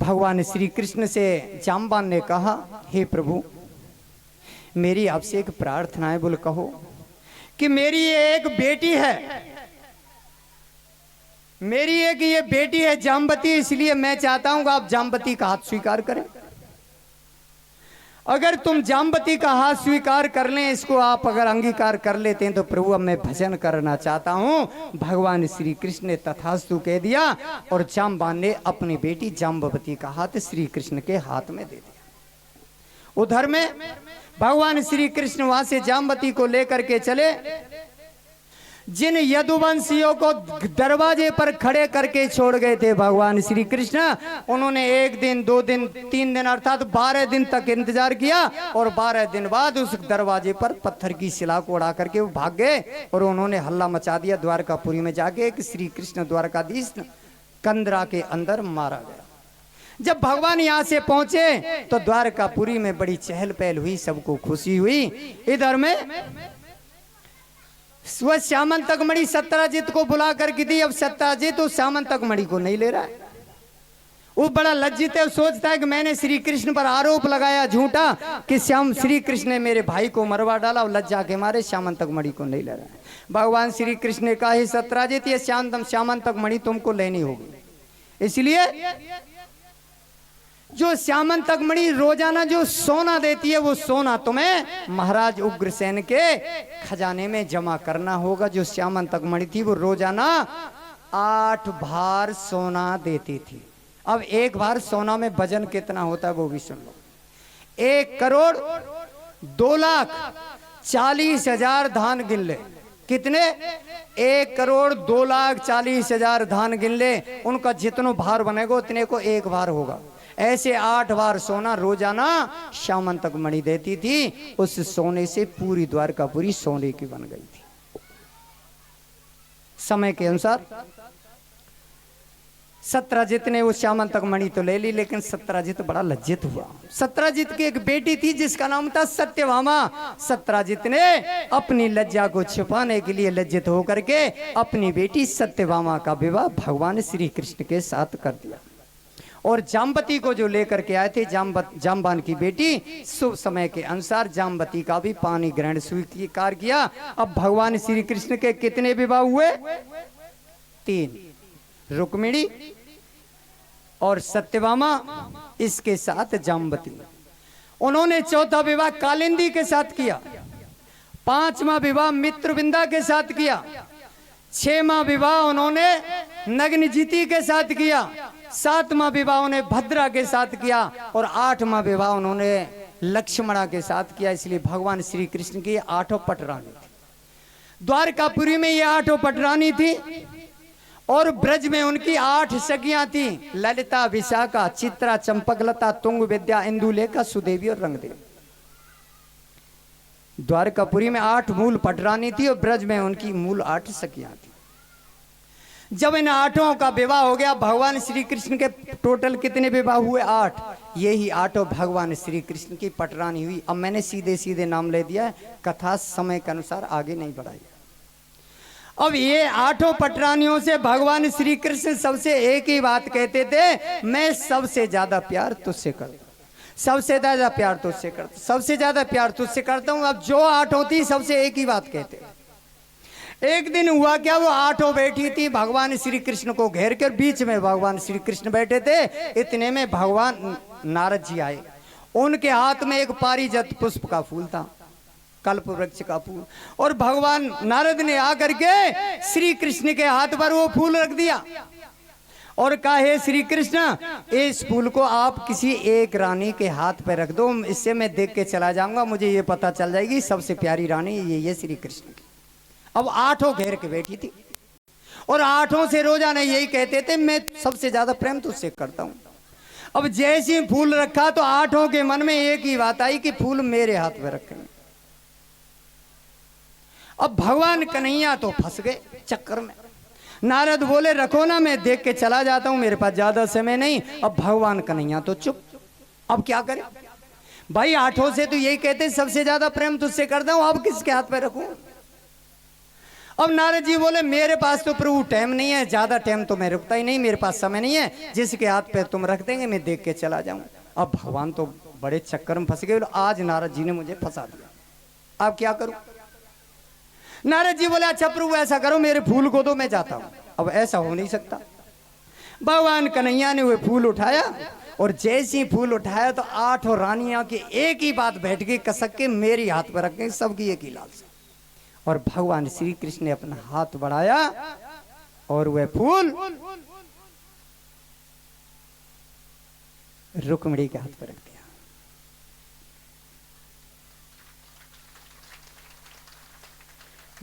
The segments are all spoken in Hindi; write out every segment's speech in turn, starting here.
भगवान श्री कृष्ण से जाम्बान ने कहा, हे प्रभु मेरी आपसे एक प्रार्थना है। बोले कहो। कि मेरी एक बेटी है, मेरी एक ये बेटी है जाम्बती, इसलिए मैं चाहता हूं कि आप जाम्बती का हाथ स्वीकार करें। अगर तुम जाम्बती का हाथ स्वीकार कर लें, इसको आप अगर अंगीकार कर लेते हैं तो प्रभु अब मैं भजन करना चाहता हूं। भगवान श्री कृष्ण ने तथास्तु कह दिया और जाम्बान ने अपनी बेटी जाम्बवती का हाथ श्री कृष्ण के हाथ में दे दिया। उधर में भगवान श्री कृष्ण वहां से जाम्बती को लेकर के चले। जिन यदुवंशियों को दरवाजे पर खड़े करके छोड़ गए थे भगवान श्री कृष्ण, उन्होंने 1 दिन 2 दिन 3 दिन अर्थात 12 दिन तक इंतजार किया और 12 दिन बाद उस दरवाजे पर पत्थर की शिला को उड़ा करके वो भाग गए और उन्होंने हल्ला मचा दिया द्वारकापुरी में जाके कि श्री कृष्ण द्वारकाधीश कंदरा के अंदर मारा गया। जब भगवान यहाँ से पहुंचे तो द्वारकापुरी में बड़ी चहल पहल हुई, सबको खुशी हुई। इधर में वह श्यामंतक मणि सत्यजित को बुला करके दी। अब सत्यजित उस श्यामंतक मणि को नहीं ले रहा है, वो बड़ा लज्जित है। सोचता है कि मैंने श्री कृष्ण पर आरोप लगाया झूठा कि श्री कृष्ण ने मेरे भाई को मरवा डाला, और लज्जा के मारे श्यामंतक मणि को नहीं ले रहा है। भगवान श्री कृष्ण ने कहा, हे सत्यजित ये श्यामंतक मणि तुमको लेनी होगी, इसलिए जो श्यामंतक मणि रोजाना जो सोना देती है वो सोना तुम्हें महाराज उग्रसेन के खजाने में जमा करना होगा। जो श्यामंतक मणि थी वो रोजाना 8 भार सोना देती थी। अब 1 भार सोना में वजन कितना होता है वो भी सुन लो। 1,02,40,000 धान गिन ले। कितने? 1,02,40,000 धान गिन ले। उनका जितना भार बनेगा उतने को 1 भार होगा। ऐसे 8 बार सोना रोजाना श्यामंतक मणि देती थी। उस सोने से पूरी द्वारकापुरी सोने की बन गई थी। समय के अनुसार सत्यजित ने वो श्यामंतक मणि तो ले ली, लेकिन सत्यजित बड़ा लज्जित हुआ। सत्यजित की एक बेटी थी जिसका नाम था सत्यभामा। सत्यजित ने अपनी लज्जा को छिपाने के लिए लज्जित होकर के अपनी बेटी सत्यभामा का विवाह भगवान श्री कृष्ण के साथ कर दिया। और जाम्बती को जो लेकर के आए थे जाम्बान की बेटी, शुभ समय के अनुसार जाम्बती का भी पानी ग्रहण स्वीकार किया। अब भगवान श्री कृष्ण के कितने विवाह हुए? 3, रुक्मिणी और सत्यभामा, इसके साथ जाम्बती। उन्होंने 4था विवाह कालिंदी के साथ किया, 5वां विवाह मित्रविंदा के साथ किया, 6वां विवाह उन्होंने नग्नजिति के साथ किया, 7वां विवाह उन्हें भद्रा के साथ किया और 8वां विवाह उन्होंने लक्ष्मणा के साथ किया। इसलिए भगवान श्री कृष्ण की 8 पटरानी थी। द्वारकापुरी में ये 8 पटरानी थी और ब्रज में उनकी 8 सखियां थी। ललिता, विशाखा, चित्रा, चंपकलता, तुंग, विद्या, इंदुलेखा, सुदेवी और रंगदेवी। द्वारकापुरी में 8 मूल पटरानी थी और ब्रज में उनकी मूल 8 सखियां थी। जब इन 8 का विवाह हो गया, भगवान श्री कृष्ण के टोटल कितने विवाह हुए? 8। यही 8 भगवान श्री कृष्ण की पटरानी हुई। अब मैंने सीधे सीधे नाम ले दिया है, कथा समय के अनुसार आगे नहीं बढ़ाई। अब ये 8 पटरानियों से भगवान श्री कृष्ण सबसे एक ही बात कहते थे, मैं सबसे ज्यादा प्यार तुझसे करता हूं, सबसे ज्यादा प्यार तुझसे करता, सबसे ज्यादा प्यार तुझसे करता हूं। अब जो 8 थी सबसे एक ही बात कहते। एक दिन हुआ क्या, वो 8 बैठी थी भगवान श्री कृष्ण को घेर कर, बीच में भगवान श्री कृष्ण बैठे थे। इतने में भगवान नारद जी आए। उनके हाथ में एक पारिजात पुष्प का फूल था, कल्प वृक्ष का फूल, और भगवान नारद ने आकर के श्री कृष्ण के हाथ पर वो फूल रख दिया और कहा, हे श्री कृष्ण इस फूल को आप किसी एक रानी के हाथ पे रख दो, इससे मैं देख के चला जाऊंगा, मुझे ये पता चल जाएगी सबसे प्यारी रानी ये श्री कृष्ण की। अब 8 घेर के बैठी थी और 8 से रोजाना यही कहते थे, मैं सबसे ज्यादा प्रेम तुझसे करता हूं। अब जैसे ही फूल रखा तो 8 के मन में एक ही बात आई कि फूल मेरे हाथ में रखेंगे। अब भगवान कन्हैया तो फंस गए चक्कर में। नारद बोले, रखो ना, मैं देख के चला जाता हूं, मेरे पास ज्यादा समय नहीं। अब भगवान कन्हैया तो चुप। अब क्या करें भाई, 8 से तो यही कहते सबसे ज्यादा प्रेम तुझसे करता हूं, अब किसके हाथ पे रखूं? अब नारद जी बोले मेरे पास तो प्रभु टाइम नहीं है, ज्यादा टाइम तो मैं रुकता ही नहीं, मेरे पास समय नहीं है, जिसके हाथ पे तुम रख देंगे मैं देख के चला जाऊं। अब भगवान तो बड़े चक्कर में फंस गए, आज नारद जी ने मुझे फंसा दिया, अब क्या करूं। नारद जी बोले अच्छा प्रभु ऐसा करो मेरे फूल को दो, मैं जाता हूं। अब ऐसा हो नहीं सकता। भगवान कन्हैया ने वो फूल उठाया और जैसे ही फूल उठाया तो 8 रानियां की एक ही बात बैठ गई, कसक के मेरी हाथ पर रख गई, सबकी एक ही लालसा। और भगवान श्री कृष्ण ने अपना हाथ बढ़ाया और वह फूल रुक्मिणी के हाथ पर रख दिया।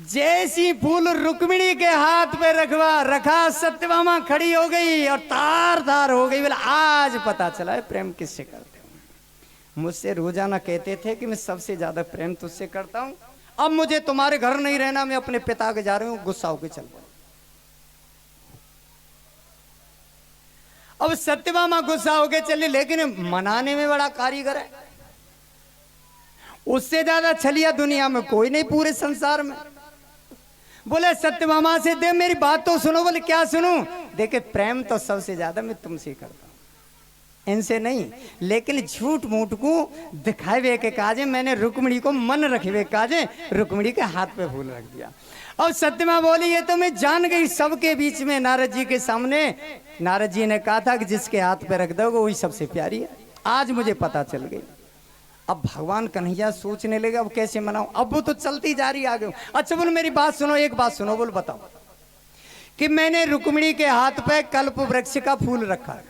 जैसी फूल रुक्मिणी के हाथ पे रखा सत्यभामा खड़ी हो गई और तार तार हो गई। बोले आज पता चला है प्रेम किससे करते हो। मुझसे रोजाना कहते थे कि मैं सबसे ज्यादा प्रेम तुझसे करता हूं, अब मुझे तुम्हारे घर नहीं रहना, मैं अपने पिता के जा रही हूं, गुस्सा होकर चल पड़ा। अब सत्यभामा गुस्सा होकर चली, लेकिन मनाने में बड़ा कारीगर है, उससे ज्यादा छलिया दुनिया में कोई नहीं पूरे संसार में। बोले सत्यभामा से दे मेरी बात तो सुनो। बोले क्या सुनूं? देखे प्रेम तो सबसे ज्यादा मैं तुमसे करता हूं, इनसे नहीं। लेकिन झूठ मूठ को दिखावे के काजे मैंने रुक्मिणी को मन रखे काजे रुक्मिणी के हाथ पे फूल रख दिया। अब सत्यमा बोली ये तो मैं जान गई सबके बीच में नारद जी के सामने। नारद जी ने कहा था कि जिसके हाथ पे रख दोगे वही सबसे प्यारी है, आज मुझे पता चल गई। अब भगवान कन्हैया सोचने लगे अब कैसे मनाऊं, अब वो तो चलती जा रही आगे। अच्छा बोल मेरी बात सुनो, एक बात सुनो, बोल बताओ कि मैंने रुक्मिणी के हाथ पे कल्प वृक्ष का फूल रखा है,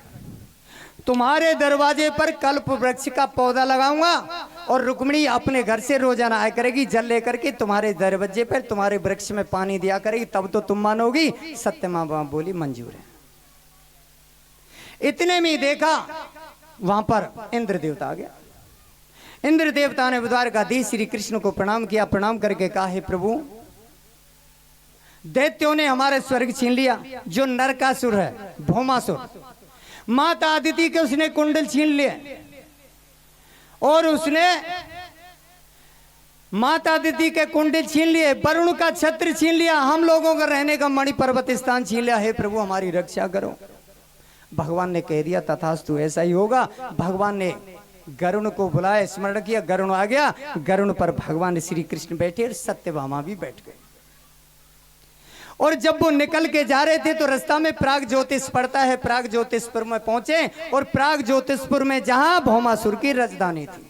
तुम्हारे दरवाजे पर कल्प वृक्ष का पौधा लगाऊंगा और रुक्मिणी अपने घर से रोजाना आया करेगी, जल लेकर के तुम्हारे दरवाजे पर तुम्हारे वृक्ष में पानी दिया करेगी, तब तो तुम मानोगी। सत्यमा बोली मंजूर है। इतने में देखा वहां पर इंद्र देवता आ गया। इंद्र देवता ने द्वारकाधीश श्री कृष्ण को प्रणाम किया, प्रणाम करके कहा हे प्रभु दैत्यों ने हमारे स्वर्ग छीन लिया, जो नरकासुर है भौमासुर, माता अदिति के उसने कुंडल छीन लिए और उसने माता अदिति के कुंडल छीन लिए, वरुण का छत्र छीन लिया, हम लोगों का रहने का मणि पर्वत स्थान छीन लिया, हे प्रभु हमारी रक्षा करो। भगवान ने कह दिया तथास्तु ऐसा ही होगा। भगवान ने गरुण को बुलाया, स्मरण किया, गरुण आ गया, गरुण पर भगवान श्री कृष्ण बैठे और सत्यभामा भी बैठ गए। और जब वो निकल के जा रहे थे तो रास्ता में प्राग ज्योतिष पड़ता है, प्राग ज्योतिषपुर में पहुंचे और प्राग ज्योतिषपुर में जहां भौमासुर की राजधानी थी,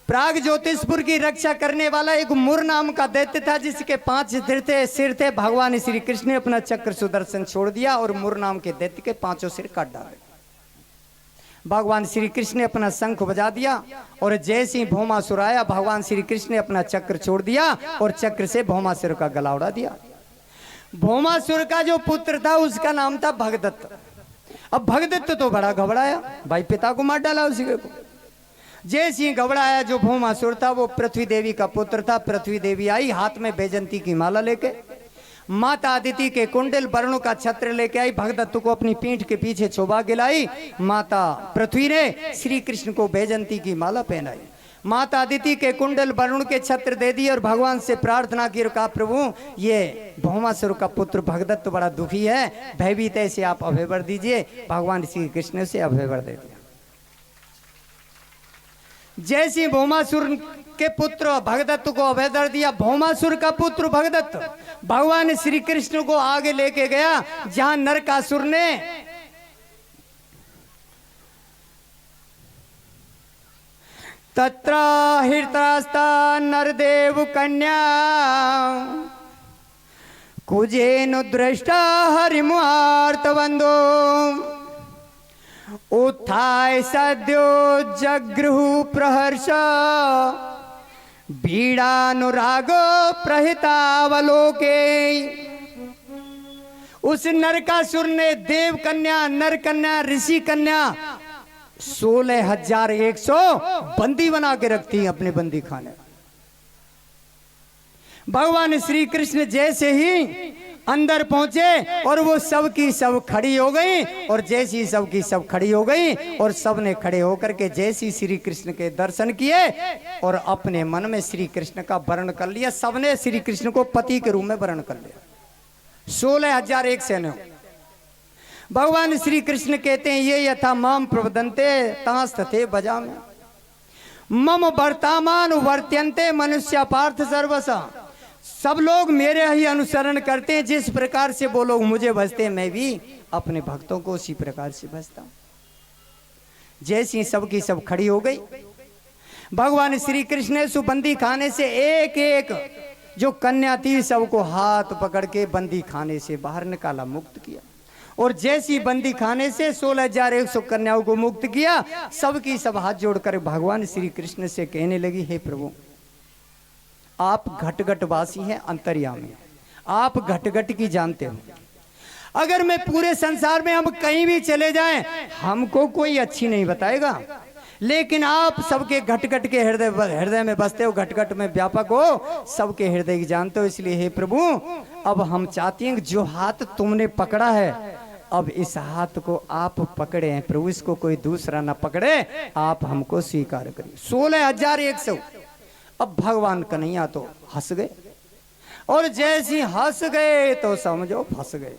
प्राग ज्योतिषपुर की रक्षा करने वाला एक मुर नाम का दैत्य था, जिसके 5 सिर थे। भगवान श्री कृष्ण ने अपना चक्र सुदर्शन छोड़ दिया और मुर नाम के दैत्य के 5 सिर काट डाले। भगवान श्री कृष्ण ने अपना शंख बजा दिया और जैसे ही भौमासुर आया, भगवान श्री कृष्ण ने अपना चक्र छोड़ दिया और चक्र से भौमासुर का गला उड़ा दिया। भौमासुर का जो पुत्र था उसका नाम था भगदत्त। अब भगदत्त तो बड़ा घबराया, भाई पिता को मार डाला उसी को। जैसे ही घबराया, जो भौमासुर था वो पृथ्वी देवी का पुत्र था। पृथ्वी देवी आई हाथ में बैजंती की माला लेके, माता अदिति के कुंडल वरुण का छत्र लेके आई, भगदत्त को अपनी पीठ के पीछे छुपा के लाई। माता पृथ्वी ने श्री कृष्ण को बैजंती की माला पहनाई, माता अदिति के कुंडल वरुण के छत्र दे दिए और भगवान से प्रार्थना की, कहा प्रभु ये भौमासुर का पुत्र भगदत्त बड़ा दुखी है, भयभीत है, इसे आप अभय वर दीजिए। भगवान श्री कृष्ण ने उसे अभय वर दे दिया। जैसे भौमासुर के पुत्र भगदत्त को अभय वर दिया, भौमासुर का पुत्र भगदत्त भगवान श्री कृष्ण को आगे लेके गया जहां नरकासुर ने तत्र हृतस्ता नरदेव कन्या कुजेनु दृष्टा हरिमुआर्तबंधो उत्थाय सद्यो जगृहु प्रहर्ष बीड़ानुरागो प्रहितावलोके। उस नरकासुर ने देव कन्या, नर कन्या, ऋषि कन्या 16,100 बंदी बना के रखती अपने बंदी खाने। भगवान श्री कृष्ण जैसे ही अंदर पहुंचे और वो सब की सब खड़ी हो गई। और जैसी सब की सब खड़ी हो गई और सब ने खड़े होकर के जैसी श्री कृष्ण के दर्शन किए और अपने मन में श्री कृष्ण का वर्ण कर लिया। सबने श्री कृष्ण को पति के रूप में वर्ण कर लिया। 16,001 सैन्य। भगवान श्री कृष्ण कहते हैं ये यथा माम प्रवदन्ते तांस्तथे बजामे मम वर्तमान वर्त्यन्ते मनुष्य पार्थ सर्वसा। सब लोग मेरे ही अनुसरण करते हैं, जिस प्रकार से वो लोग मुझे भजते हैं मैं भी अपने भक्तों को उसी प्रकार से भजता हूं। जैसी सबकी सब खड़ी हो गई, भगवान श्री कृष्ण ने सुबंदी खाने से एक एक जो कन्या थी सबको हाथ पकड़ के बंदी खाने से बाहर निकाला, मुक्त किया। और जैसी बंदी खाने से 16,100 कन्याओं को मुक्त किया, सबकी सब हाथ जोड़कर भगवान श्री कृष्ण से कहने लगी, हे प्रभु आप घट घट वासी हैं, अंतर्यामी, आप घट घट की जानते हो। अगर मैं पूरे संसार में हम कहीं भी चले जाएं हमको कोई अच्छी नहीं बताएगा, लेकिन आप सबके घट घट के हृदय में बसते हो, घट घट में व्यापक हो, सबके हृदय की जानते हो। इसलिए हे प्रभु अब हम चाहते हैं जो हाथ तुमने पकड़ा है अब इस हाथ को आप पकड़े हैं प्रभु, इसको कोई दूसरा ना पकड़े, आप हमको स्वीकार करिए। 16,100। अब भगवान कन्हैया तो हंस गए और जैसी हंस गए तो समझो फंस गए।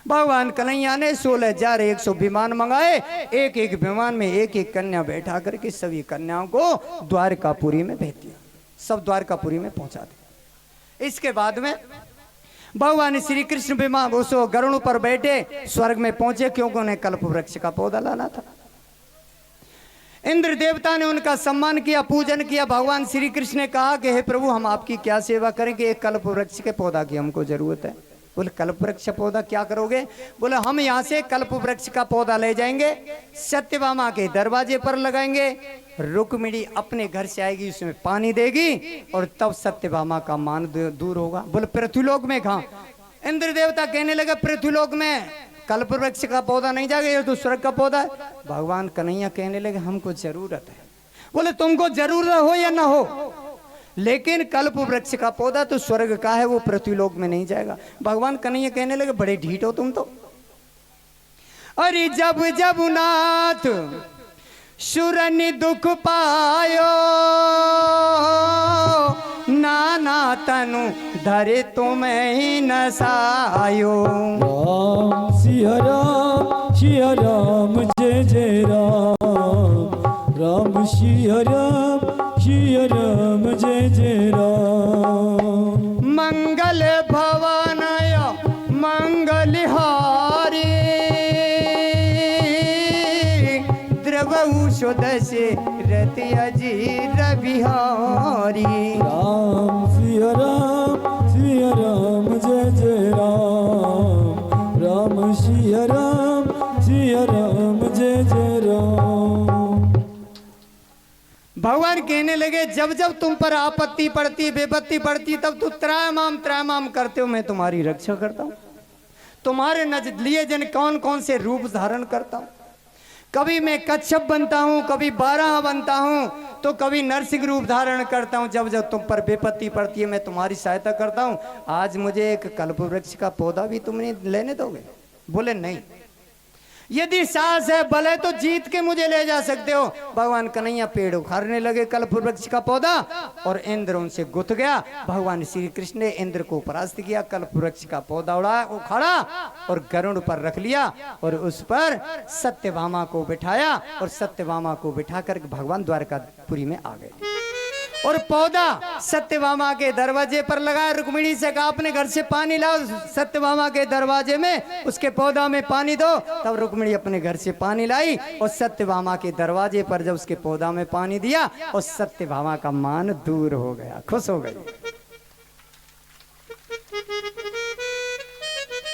भगवान कन्हैया ने 16,100 विमान मंगाए, एक एक विमान में एक एक कन्या बैठा करके सभी कन्याओं को द्वारकापुरी में भेज दिया, सब द्वारकापुरी में पहुंचा दिया। इसके बाद में भगवान श्री कृष्ण विमान उस गरुड़ पर बैठे स्वर्ग में पहुंचे, क्योंकि उन्हें कल्प वृक्ष का पौधा लाना था। इंद्र देवता ने उनका सम्मान किया, पूजन किया। भगवान श्री कृष्ण ने कहा कि हे प्रभु हम आपकी क्या सेवा करेंगे, एक कल्प वृक्ष के पौधा की हमको जरूरत है। बोले कल्प वृक्ष पौधा क्या करोगे? बोले हम यहाँ से कल्प वृक्ष का पौधा ले जाएंगे, सत्यभामा के दरवाजे पर लगाएंगे, रुक्मिणी अपने घर से आएगी, उसमें पानी देगी और तब सत्यभामा का मान दूर होगा। बोले पृथ्वीलोक में कहाँ? इंद्र देवता कहने लगे पृथ्वीलोक में कल्प वृक्ष का पौधा नहीं जाएगा, ये तो स्वर्ग का पौधा है। भगवान कन्हैया कहने लगे हमको जरूरत है। बोले तुमको जरूरत हो या ना हो, लेकिन कल्प वृक्ष का पौधा तो स्वर्ग का है, वो पृथ्वीलोक में नहीं जाएगा। भगवान कन्हैया कहने लगे बड़े ढीठ हो तुम तो। अरे जब जब नाथ सुरनि दुख पायो नाना तनु धरे तुम्हें ही नसायो। राम सिया राम जय जय राम, राम सिया राम जय जय राम। मंगल भवनय मंगलहारी द्रवहु सुदशे रति अजीर बिहारी। राम सिया राम जय जय राम, राम सिया राम जय जय राम। भगवान कहने लगे जब जब तुम पर आपत्ति पड़ती, विपत्ति पड़ती, तब तू त्रायमाम करते हो, मैं तुम्हारी रक्षा करता हूँ। तुम्हारे नजरिए जन कौन कौन से रूप धारण करता हूँ। कभी मैं कच्छप बनता हूँ, कभी बारह बनता हूँ, तो कभी नरसिंह रूप धारण करता हूँ। जब जब तुम पर विपत्ति पड़ती है मैं तुम्हारी सहायता करता हूँ। आज मुझे एक कल्प वृक्ष का पौधा भी तुमने लेने दोगे? बोले नहीं, यदि साहस है बल है तो जीत के मुझे ले जा सकते हो। भगवान कन्हैया पेड़ उखाड़ने लगे कल्प वृक्ष का पौधा और इंद्र उनसे गुथ गया। भगवान श्री कृष्ण ने इंद्र को परास्त किया, कल्प वृक्ष का पौधा उखाड़ा और गरुड़ पर रख लिया और उस पर सत्यभामा को बिठाया और सत्यभामा को बिठा कर भगवान द्वारकापुरी में आ गए और पौधा सत्यभामा के दरवाजे पर लगाया। रुक्मिणी से कहा अपने घर से पानी लाओ, सत्यभामा के दरवाजे में उसके पौधा में पानी दो। तब रुक्मिणी अपने घर से पानी लाई और सत्यभामा के दरवाजे पर जब उसके पौधा में पानी दिया और सत्यभामा का मान दूर हो गया, खुश हो गई।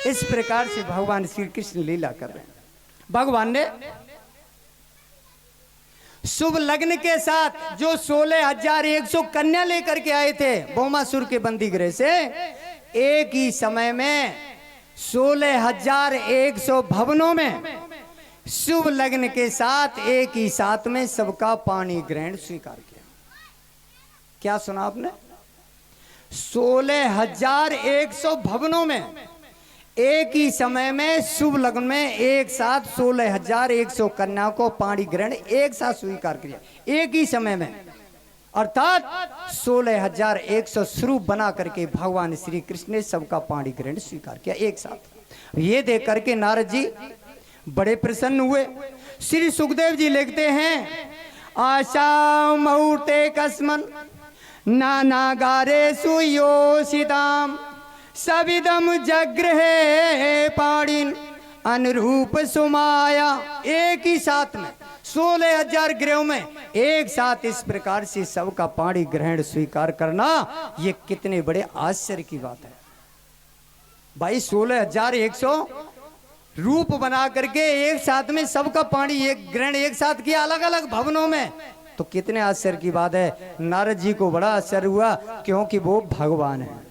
इस प्रकार से भगवान श्री कृष्ण लीला कर रहे हैं। भगवान ने शुभ लग्न के साथ जो 16,100 कन्या लेकर के आए थे भौमासुर के बंदी गृह से, एक ही समय में 16,100 भवनों में शुभ लग्न के साथ एक ही साथ में सबका पानी ग्रहण स्वीकार किया। क्या सुना आपने? 16,100 भवनों में एक ही समय में शुभ लग्न में एक साथ 16,100 कन्याओं को पाणी ग्रहण एक साथ स्वीकार किया, एक ही समय में। अर्थात 16,100 स्वरूप बना करके भगवान श्री कृष्ण ने सबका पाणी ग्रहण स्वीकार किया एक साथ। ये देख करके नारद जी बड़े प्रसन्न हुए। श्री सुखदेव जी लिखते हैं, आशा मुहूर्ते कस्मन नानागारेषु योषिताम सविदम जग्रहे पाणिन अनुरूप सुमाया। एक ही साथ में 16,000 गृहों में एक साथ इस प्रकार से सबका पाणी ग्रहण स्वीकार करना, ये कितने बड़े आश्चर्य की बात है भाई। 16,100 रूप बना करके एक साथ में सबका पाणी एक ग्रहण एक साथ किया अलग अलग भवनों में, तो कितने आश्चर्य की बात है। नारद जी को बड़ा आश्चर्य हुआ क्योंकि वो भगवान है।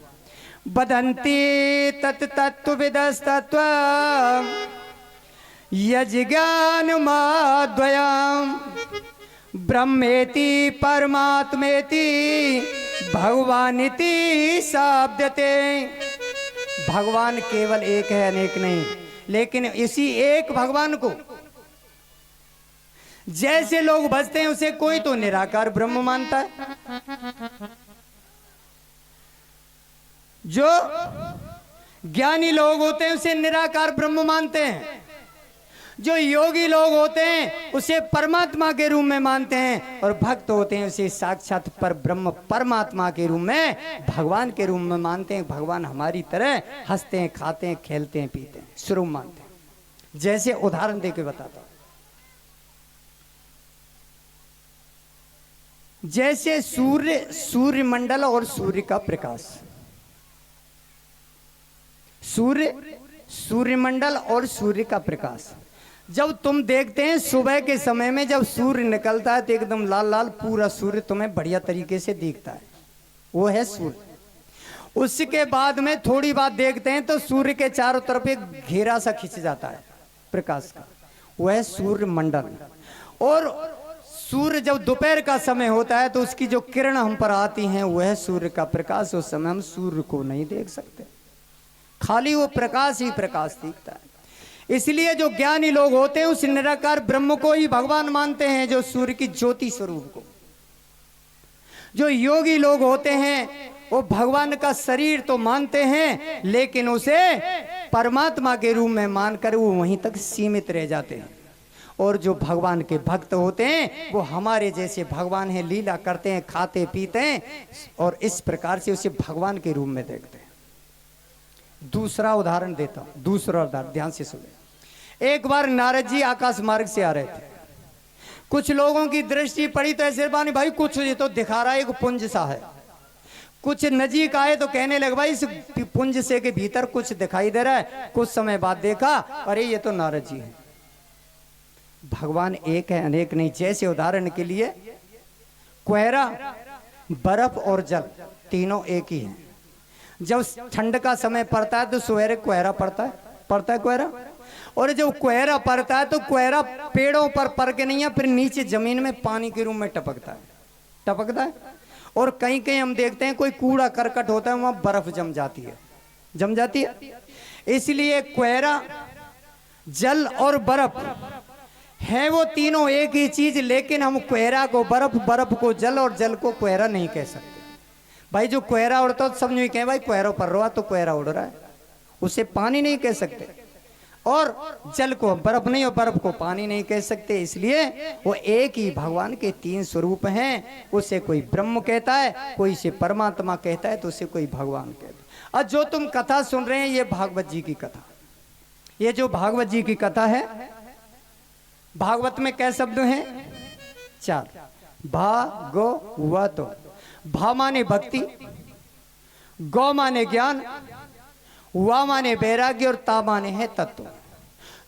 बदंती तत्तत्व विदस्तत्व यज्ञान माद्वयम् ब्रह्मेति परमात्मेति भगवानिति शब्दते। भगवान केवल एक है, अनेक नहीं, लेकिन इसी एक भगवान को जैसे लोग भजते हैं उसे कोई तो निराकार ब्रह्म मानता है, जो ज्ञानी लोग होते हैं उसे निराकार ब्रह्म मानते हैं, जो योगी लोग होते हैं उसे परमात्मा के रूप में मानते हैं, और भक्त होते हैं उसे साक्षात पर ब्रह्म परमात्मा के रूप में भगवान के रूप में मानते हैं। भगवान हमारी तरह हंसते हैं, खाते हैं, खेलते हैं, पीते हैं, स्वरूप मानते हैं। जैसे उदाहरण देके बताता हूं, जैसे सूर्यमंडल और सूर्य का प्रकाश, सूर्यमंडल और सूर्य का प्रकाश जब तुम देखते हैं सुबह के समय में, जब सूर्य निकलता है तो एकदम लाल लाल पूरा सूर्य तुम्हें बढ़िया तरीके से दिखता है, वो है सूर्य। उसके बाद में थोड़ी बात देखते हैं तो सूर्य के चारों तरफ एक घेरा सा खिंच जाता है प्रकाश का, वो है सूर्यमंडल। और सूर्य जब दोपहर का समय होता है तो उसकी जो किरण हम पर आती हैं वो है सूर्य का प्रकाश। उस समय हम सूर्य को नहीं देख सकते, खाली वो प्रकाश ही प्रकाश दिखता है। इसलिए जो ज्ञानी लोग होते हैं उस निराकार ब्रह्म को ही भगवान मानते हैं, जो सूर्य की ज्योति स्वरूप को। जो योगी लोग होते हैं वो भगवान का शरीर तो मानते हैं, लेकिन उसे परमात्मा के रूप में मानकर वो वहीं तक सीमित रह जाते हैं। और जो भगवान के भक्त होते हैं वो हमारे जैसे भगवान हैं, लीला करते हैं, खाते पीते हैं, और इस प्रकार से उसे भगवान के रूप में देखते हैं। दूसरा उदाहरण देता हूं, दूसरा उदाहरण ध्यान से सुने। एक बार नारद जी आकाश मार्ग से आ रहे थे, कुछ लोगों की दृष्टि पड़ी तो ऐसे बानी भाई कुछ ये तो दिखा रहा है, एक पुंज सा है। कुछ नजीक आए तो कहने लगे भाई इस पुंज से के भीतर कुछ दिखाई दे रहा है। कुछ समय बाद देखा, अरे ये तो नारद जी है। भगवान एक है, अनेक नहीं। जैसे उदाहरण के लिए कोहरा, बर्फ और जल तीनों एक ही हैं। जब ठंड का समय पड़ता है तो सवेरे कोहरा पड़ता है कोहरा, और जब कोहरा पड़ता है तो कोहरा पेड़ों पर पड़ के नहीं है, फिर नीचे जमीन में पानी के रूप में टपकता है। और कहीं कहीं हम देखते हैं कोई कूड़ा करकट होता है, वहां बर्फ जम जाती है। इसलिए कोहरा, जल और बर्फ है वो तीनों एक ही चीज, लेकिन हम कोहरा को बर्फ, बर्फ को जल और जल को कोहरा नहीं कह सकते। भाई जो कोहरा उड़ता है तो सब नहीं कहे भाई कोहरा पर रहा तो कोहरा उड़ रहा है, उसे पानी नहीं कह सकते। और जल को बर्फ नहीं और बर्फ को पानी नहीं कह सकते। इसलिए वो एक ही भगवान के तीन स्वरूप हैं। उसे कोई ब्रह्म कहता है, कोई इसे परमात्मा कहता है, तो उसे कोई भगवान कहता है। और जो तुम कथा सुन रहे हैं ये भागवत जी की कथा, ये जो भागवत जी की कथा है, भागवत में कै शब्द हैं? 4। भागवत। भा माने भक्ति, गौ माने ज्ञान, वा माने वैराग्य, और ता माने है तत्व।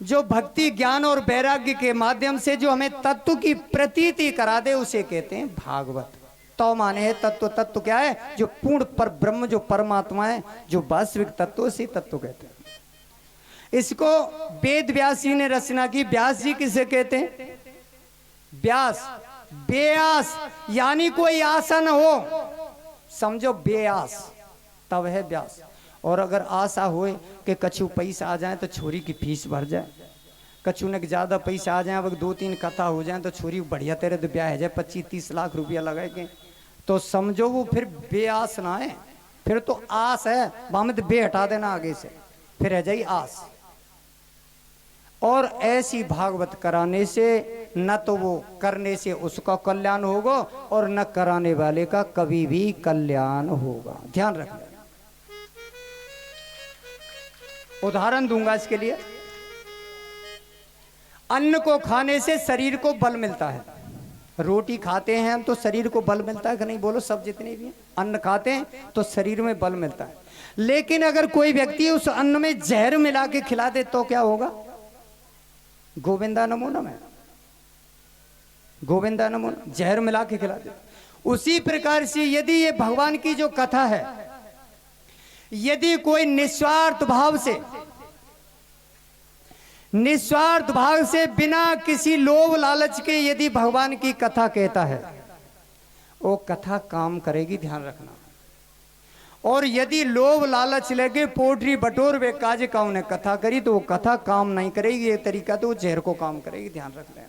जो भक्ति, ज्ञान और वैराग्य के माध्यम से जो हमें तत्व की प्रतीति करा दे उसे कहते हैं भागवत। तो माने है तत्व। तत्व क्या है? जो पूर्ण पर ब्रह्म, जो परमात्मा है, जो वास्तविक तत्व, से तत्व कहते हैं। इसको वेद व्यास जी ने रचना की। व्यास जी किसे कहते हैं? व्यास, बेआस, यानी कोई आशा न हो, समझो बेआस। तब है व्यास। और अगर आशा होए कि कछु पैसा आ जाए तो छोरी की फीस भर जाए, कछु ने ज़्यादा पैसा आ जाए, अब 2-3 कथा हो जाए तो छोरी बढ़िया तेरे तो ब्याह है जाए, 25-30 लाख रुपया लगाएंगे, तो समझो वो फिर बेआस ना है, फिर तो आस है, वहां तो बे हटा देना आगे से, फिर रह जाई आस। और ऐसी भागवत कराने से न तो वो करने से उसका कल्याण होगा और न कराने वाले का कभी भी कल्याण होगा, ध्यान रखना। उदाहरण दूंगा इसके लिए। अन्न को खाने से शरीर को बल मिलता है, रोटी खाते हैं हम तो शरीर को बल मिलता है कि नहीं, बोलो सब जितने भी हैं, अन्न खाते हैं तो शरीर में बल मिलता है। लेकिन अगर कोई व्यक्ति उस अन्न में जहर मिला के खिला दे तो क्या होगा? गोविंदा नमो नमः, गोविंदा नमो नमः, जहर मिला के खिला दे। उसी प्रकार से यदि ये भगवान की जो कथा है, यदि कोई निस्वार्थ भाव से बिना किसी लोभ लालच के यदि भगवान की कथा कहता है, वो कथा काम करेगी, ध्यान रखना। और यदि लोभ लालच लगे पोटरी बटोर वे काज का उन्हें कथा करी तो वो कथा काम नहीं करेगी, ये तरीका तो वो जहर को काम करेगी, ध्यान रख लेना।